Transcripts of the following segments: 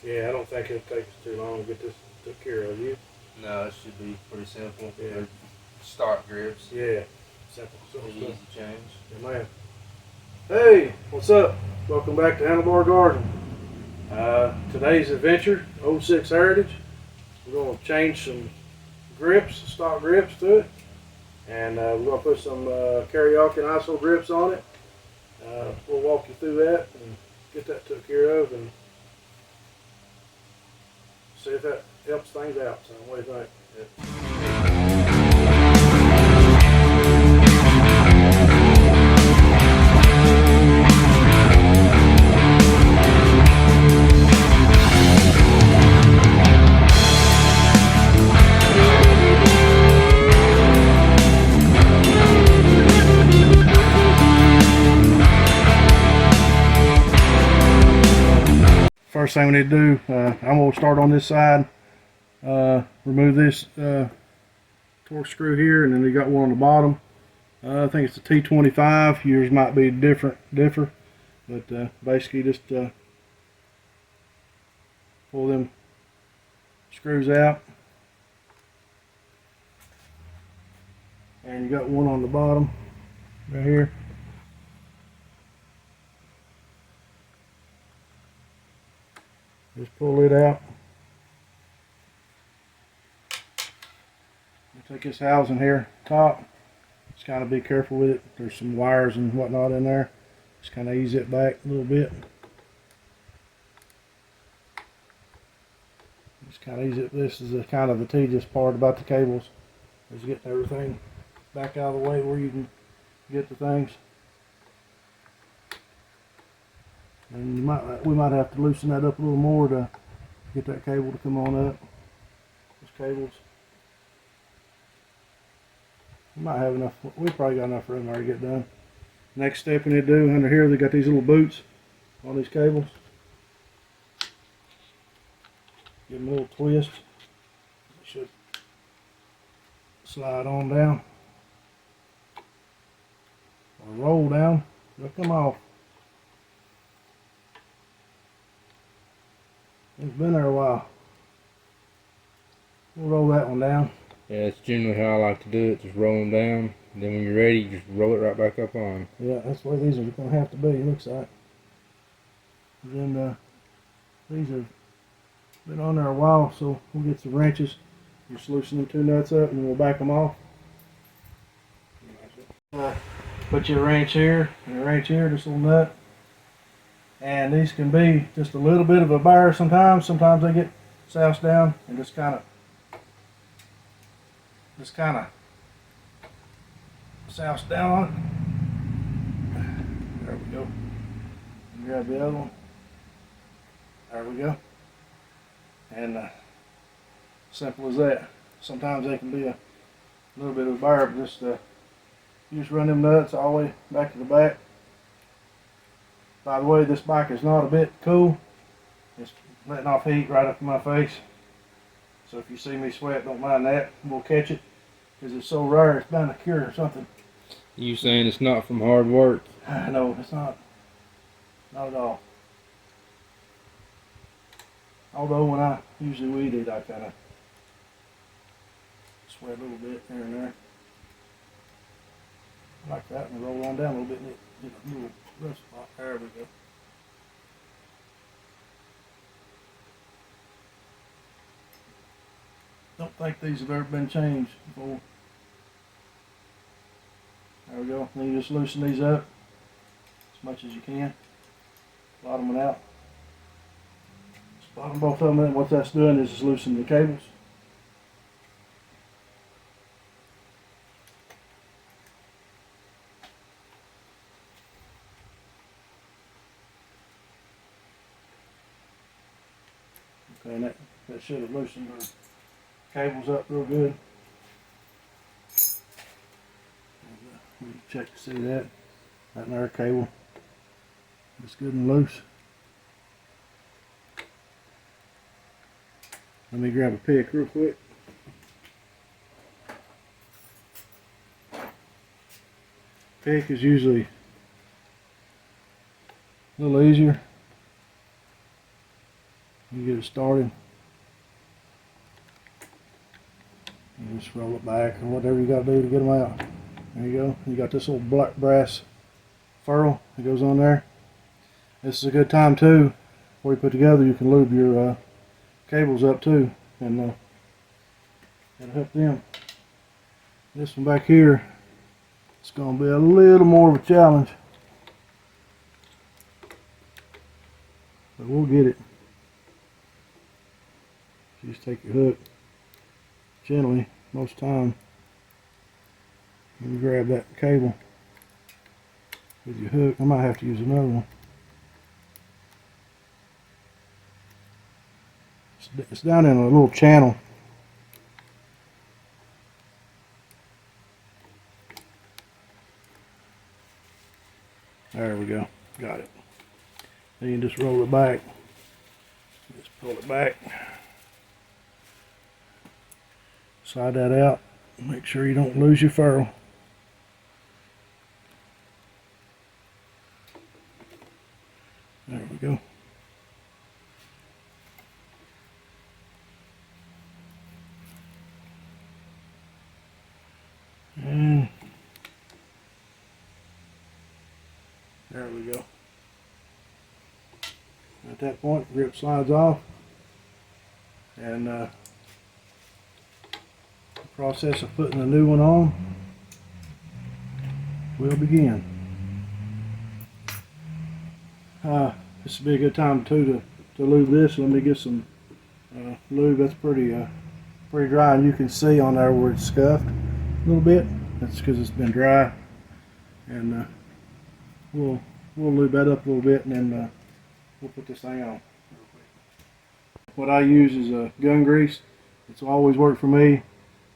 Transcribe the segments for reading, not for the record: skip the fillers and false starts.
Yeah, I don't think it'll take us too long to get this took care of. You? No, it should be pretty simple. Yeah. They're stock grips. Yeah. Simple Pretty stuff. easy change. Yeah, man. Hey, what's up? Welcome back to Handlebar Garden. Today's adventure, '06 Heritage. We're going to change some grips, stock grips to it. And we're going to put some Kuryakyn ISO grips on it. We'll walk you through that and get that took care of and see if that helps things out. So what do you think? First thing we need to do, I'm going to start on this side, remove this torque screw here, and then we got one on the bottom. I think it's a T25. Yours might be differ, but basically just pull them screws out, and you got one on the bottom right here. Just pull it out. Take this housing here, top. Just kind of be careful with it. There's some wires and whatnot in there. Just kind of ease it back a little bit. Just kind of ease it. This is the kind of the tedious part about the cables, is getting everything back out of the way where you can get the things. And we might have to loosen that up a little more to get that cable to come on up. Those cables. We might have enough. We probably got enough room there to get done. Next step we need to do, under here they got these little boots on these cables. Give them a little twist. It should slide on down or roll down. They'll come off. It's been there a while. We'll roll that one down. Yeah, that's generally how I like to do it. Just roll them down. And then when you're ready, you just roll it right back up on. Yeah, that's the way these are going to have to be, it looks like. And then these have been on there a while, so we'll get some wrenches. Just loosen them two nuts up and then we'll back them off. Put your wrench here and a wrench here, this little nut. And these can be just a little bit of a bar sometimes. Sometimes they get soused down and just kind of soused down on it. There we go. Grab the other one. There we go. And simple as that. Sometimes they can be a little bit of a bar, but just you just run them nuts all the way back to the back. By the way, this bike is not a bit cool. It's letting off heat right up in my face. So if you see me sweat, don't mind that. We'll catch it because it's so rare. It's bound to cure or something. You saying it's not from hard work? No, it's not. Not at all. Although when I usually weed it, I kind of sweat a little bit here and there. Like that, and roll on down a little bit and get a little rough spot. There we go. Don't think these have ever been changed before. There we go. Then you just loosen these up as much as you can. Bottom one out. Just bottom both of them, and what that's doing is just loosening the cables. Okay, and that should have loosened the cables up real good. Check to see that. That in our cable. It's good and loose. Let me grab a pick real quick. Pick is usually a little easier. You get it started. You just roll it back or whatever you got to do to get them out. There you go. You got this little black brass ferrule that goes on there. This is a good time too. Before you put together, you can lube your cables up too, and it'll help them. This one back here, it's going to be a little more of a challenge, but we'll get it. You just take your hook gently most time, and you grab that cable with your hook. I might have to use another one. It's down in a little channel. There we go. Got it. Then you just roll it back. Just pull it back. Slide that out. Make sure you don't lose your ferrule. There we go. And there we go. At that point, grip slides off, and the process of putting the new one on will begin. This would be a good time too to lube this. Let me get some lube. That's pretty dry, and you can see on there where it's scuffed a little bit. That's because it's been dry, and we'll lube that up a little bit, and then we'll put this thing on. What I use is gun grease. It's always worked for me,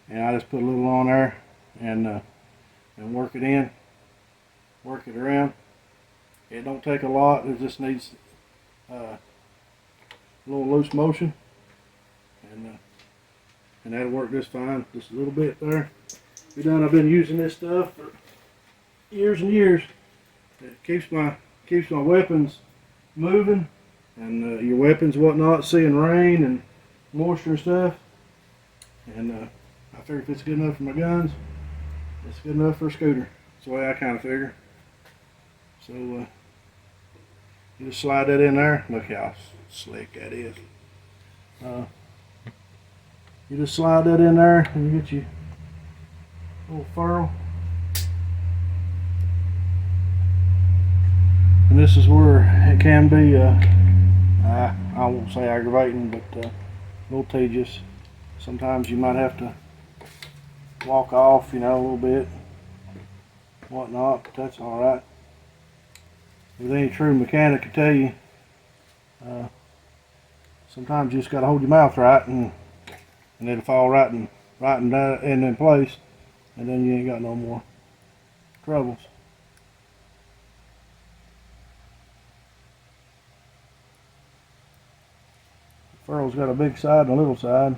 and I just put a little on there and work it in, work it around. It don't take a lot. It just needs a little loose motion, and that'll work just fine. Just a little bit there. Be done. I've been using this stuff for years and years. It keeps my weapons moving, and your weapons whatnot, seeing rain and moisture and stuff. And I figure if it's good enough for my guns, it's good enough for a scooter. That's the way I kind of figure. So you just slide that in there. Look how slick that is. You just slide that in there, and you get your little ferrule. And this is where it can be, I won't say aggravating, but a little tedious. Sometimes you might have to walk off, a little bit, whatnot, but that's alright. With any true mechanic can tell you, sometimes you just got to hold your mouth right, and it'll fall right in place, and then you ain't got no more troubles. The ferrule's got a big side and a little side.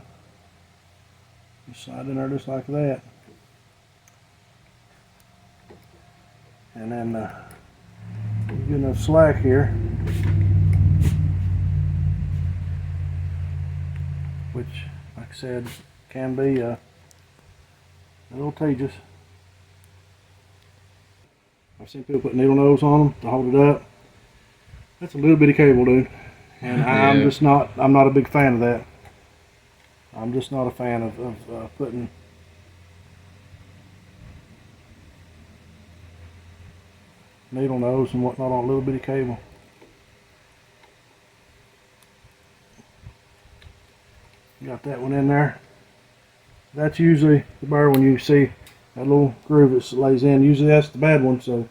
You slide in there just like that, and then you get enough slack here, which, like I said, can be a little tedious. I've seen people put needle nose on them to hold it up. That's a little bitty cable, dude, and yeah. I'm not a big fan of that. I'm just not a fan of putting needle nose and whatnot on a little bitty cable. Got that one in there. That's usually the bar when you see that little groove that lays in. Usually that's the bad one, so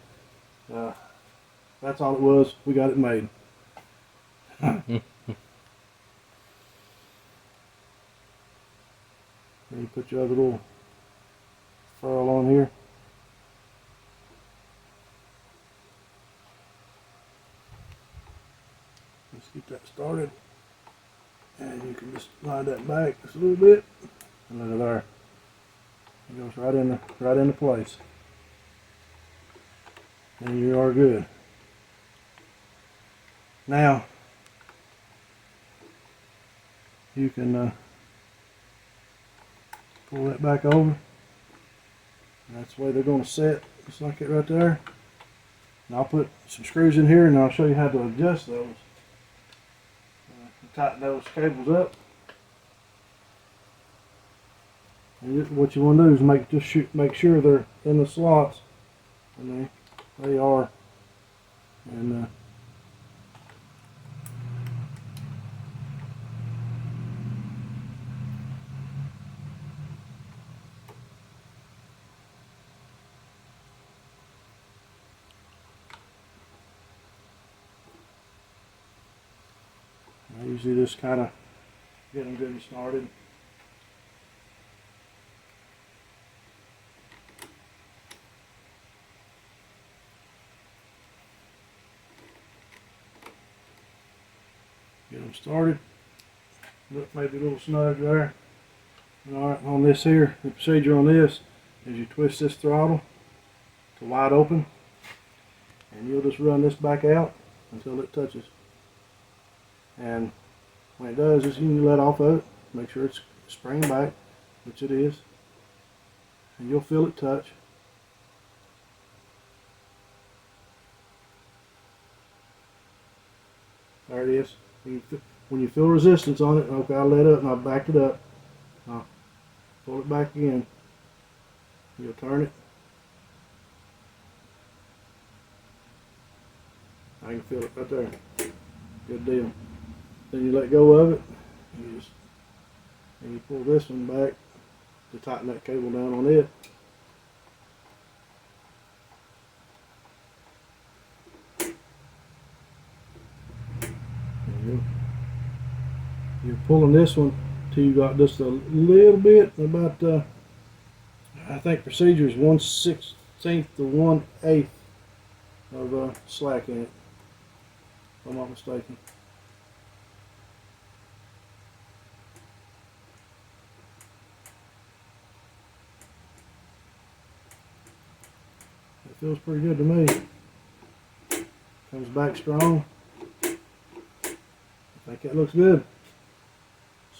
that's all it was. We got it made. Then you put your other little ferrule on here. Let's get that started. And you can just slide that back just a little bit. And look at there. It goes right into place. And you are good. Now, you can pull that back over. That's the way they're going to set, just like it right there. And I'll put some screws in here and I'll show you how to adjust those. Tighten those cables up. And what you want to do is make sure they're in the slots, and they are. And I usually just kind of get them good and started. Get them started. Look, maybe a little snug there. Alright, on this here, the procedure on this is you twist this throttle to wide open, and you'll just run this back out until it touches. And when it does, just you can let off of it, make sure it's springing back, which it is, and you'll feel it touch. There it is. When you feel resistance on it, okay, I let up and I backed it up. I'll pull it back again. You'll turn it. I can feel it right there. Good deal. Then you let go of it. And you pull this one back to tighten that cable down on it. You're pulling this one till you got just a little bit, about I think procedure is 1/16 to 1/8 of slack in it, if I'm not mistaken. It feels pretty good to me. Comes back strong. I think that looks good.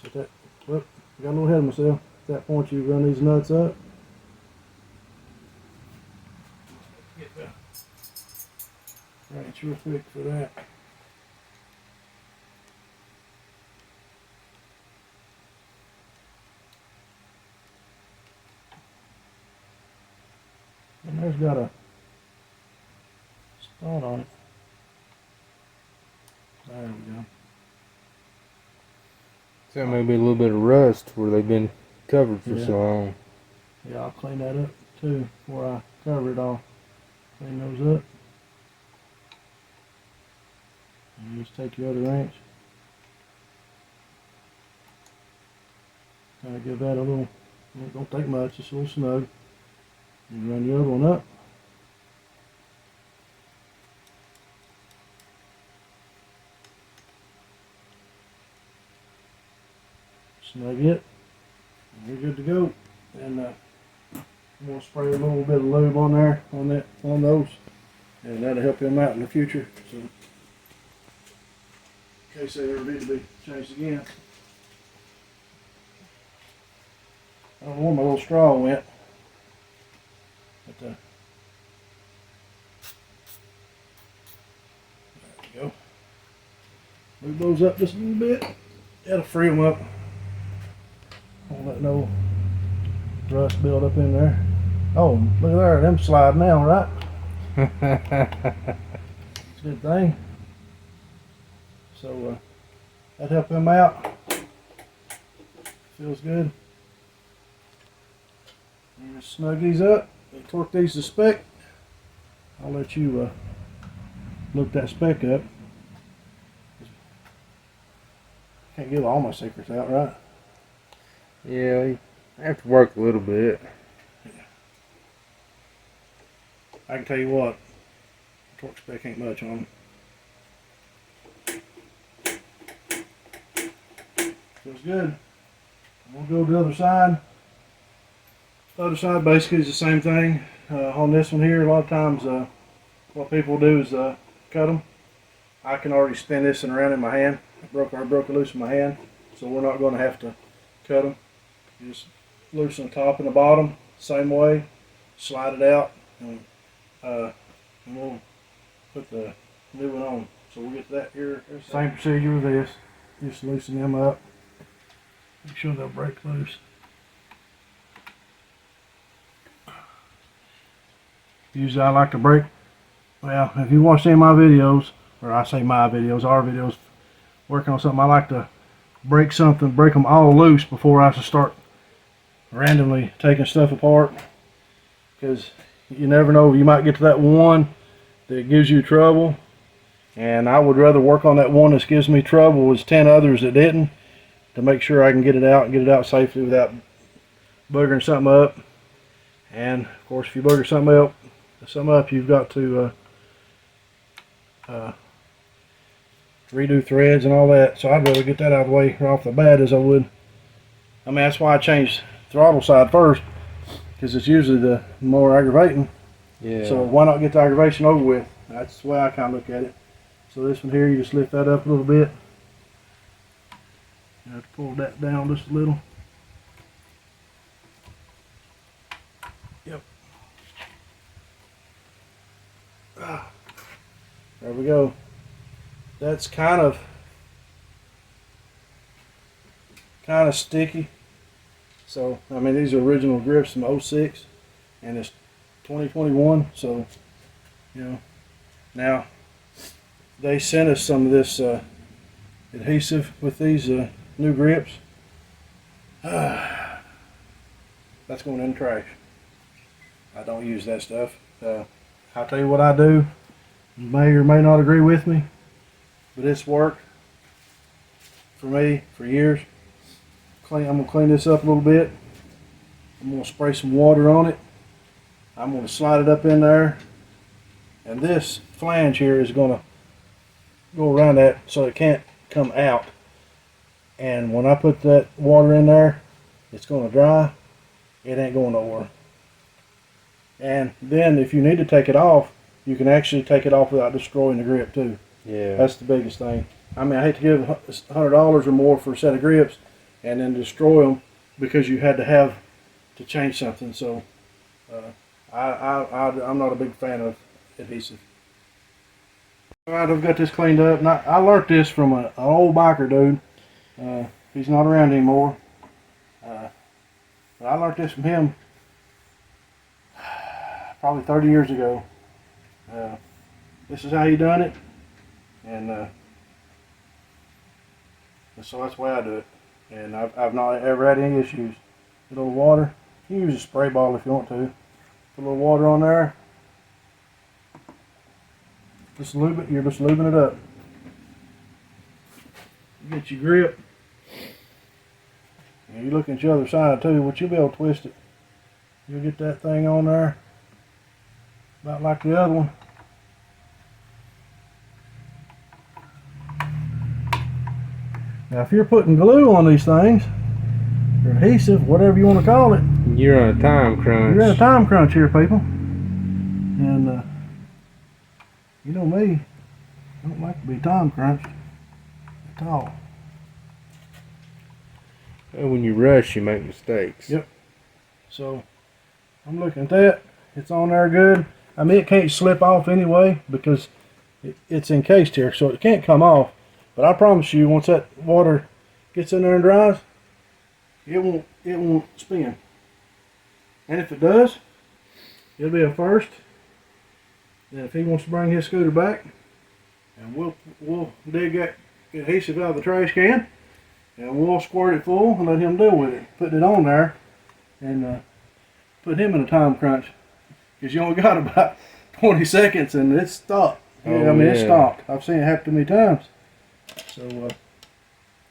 So that, well, I got a little ahead of myself. At that point, you run these nuts up. Get the wrench real quick for that. And there's got a spot on it. There we go. So maybe a little bit of rust where they've been covered for so long. Yeah, I'll clean that up too before I cover it all. Clean those up. And you just take your other wrench. Kind of give that a little, it don't take much, just a little snug. You run your other one up. Snug it, and you're good to go. And I'm gonna spray a little bit of lube on there, on those, and that'll help them out in the future. So, in case they ever need to be changed again. I don't know where my little straw went, but there we go. Move those up just a little bit. That'll free them up. Don't let no rust build up in there. Oh, look there, them slide now, right? It's a good thing. So that help them out. Feels good. You just snug these up and torque these to spec. I'll let you look that spec up. Can't give all my secrets out, right? Yeah, you have to work a little bit. I can tell you what, torque spec ain't much on them. Feels good. We'll go to the other side. The other side basically is the same thing. On this one here, a lot of times what people do is cut them. I can already spin this one around in my hand. I broke it loose in my hand. so we're not going to have to cut them. You just loosen the top and the bottom same way, slide it out, and we'll put the new one on. So we'll get to that here. Same procedure with this. Just loosen them up. Make sure they'll break loose. Usually I like to break, well, if you watch any of my videos, or I say my videos, our videos, working on something, I like to break something, break them all loose before I start randomly taking stuff apart. Because you never know, you might get to that one that gives you trouble. And I would rather work on that one that gives me trouble as 10 others that didn't, to make sure I can get it out and get it out safely without boogering something up. And of course, if you booger something up, you've got to redo threads and all that. So I'd rather get that out of the way right off the bat as I would. I mean, that's why I changed throttle side first, because it's usually the more aggravating. Yeah. So why not get the aggravation over with? That's the way I kind of look at it. So this one here, you just lift that up a little bit. You have to pull that down just a little. Yep. There we go. That's kind of sticky. So I mean, these are original grips from 06, and it's 2021. So you know, now they sent us some of this adhesive with these new grips. That's going in the trash. I don't use that stuff. I'll tell you what I do. You may or may not agree with me, but it's worked for me for years. I'm going to clean this up a little bit. I'm going to spray some water on it. I'm going to slide it up in there. And this flange here is going to go around that so it can't come out. And when I put that water in there, it's going to dry. It ain't going nowhere. And then if you need to take it off, you can actually take it off without destroying the grip too. Yeah. That's the biggest thing. I mean, I hate to give $100 or more for a set of grips and then destroy them because you had to have to change something. So I'm not a big fan of adhesive. All right, I've got this cleaned up. Now, I learned this from an old biker dude. He's not around anymore. But I learned this from him probably 30 years ago. This is how he done it, and so that's the way I do it. And I've not ever had any issues. A little water. You can use a spray bottle if you want to. Put a little water on there. Just lube it. You're just lubing it up. You get your grip. And you look at your other side too, but you'll be able to twist it. You'll get that thing on there, about like the other one. Now if you're putting glue on these things, or adhesive, whatever you want to call it, You're on a time crunch. you're in a time crunch here, people. And you know me, I don't like to be time crunched at all. Well, when you rush, you make mistakes. Yep. So I'm looking at that. It's on there good. I mean, it can't slip off anyway because it's encased here, so it can't come off. But I promise you, once that water gets in there and dries, it won't spin. And if it does, it'll be a first. Then if he wants to bring his scooter back, and we'll dig that adhesive out of the trash can, and we'll squirt it full and let him deal with it, putting it on there, and put him in a time crunch. Because you only got about 20 seconds and it's stopped. Oh, I mean, yeah. it's stopped. I've seen it happen to me times. So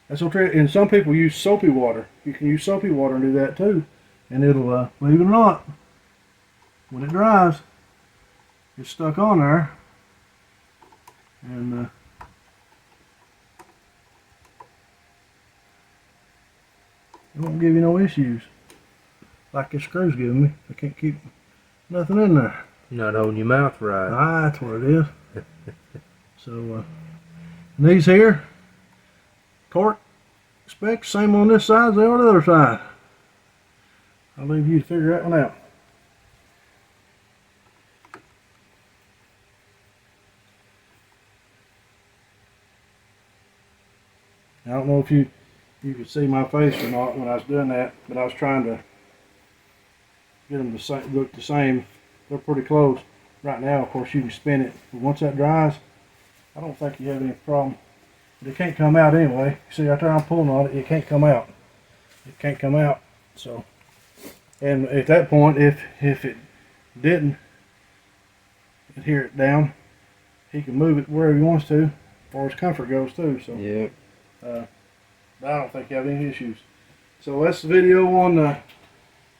that's okay. And some people use soapy water. You can use soapy water and do that too. And it'll, believe it or not, when it dries, it's stuck on there. And it won't give you no issues. Like this screw's giving me. I can't keep nothing in there. You're not holding your mouth right. Ah, that's what it is. So, and these here, cork expect the same on this side as they are on the other side. I'll leave you to figure that one out. I don't know if you could see my face or not when I was doing that, but I was trying to get them to look the same. They're pretty close. Right now, of course, you can spin it, but once that dries, I don't think you have any problem. But it can't come out anyway. See, after I'm pulling on it, it can't come out. It can't come out. So, and at that point, if it didn't adhere it down, he can move it wherever he wants to, as far as comfort goes too. So, Yep. I don't think you have any issues. So that's the video on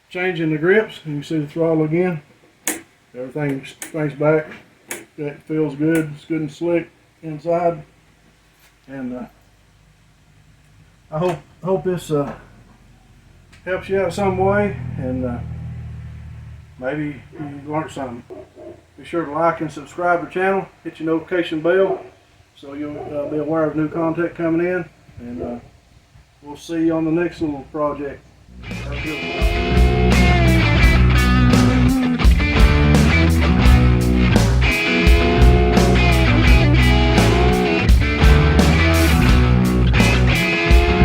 changing the grips. You can see the throttle again. Everything's back. That feels good. It's good and slick inside. And I hope this helps you out some way, and maybe you learned something. Be sure to like and subscribe to the channel. Hit your notification bell so you'll be aware of new content coming in. And we'll see you on the next little project. Have a good one.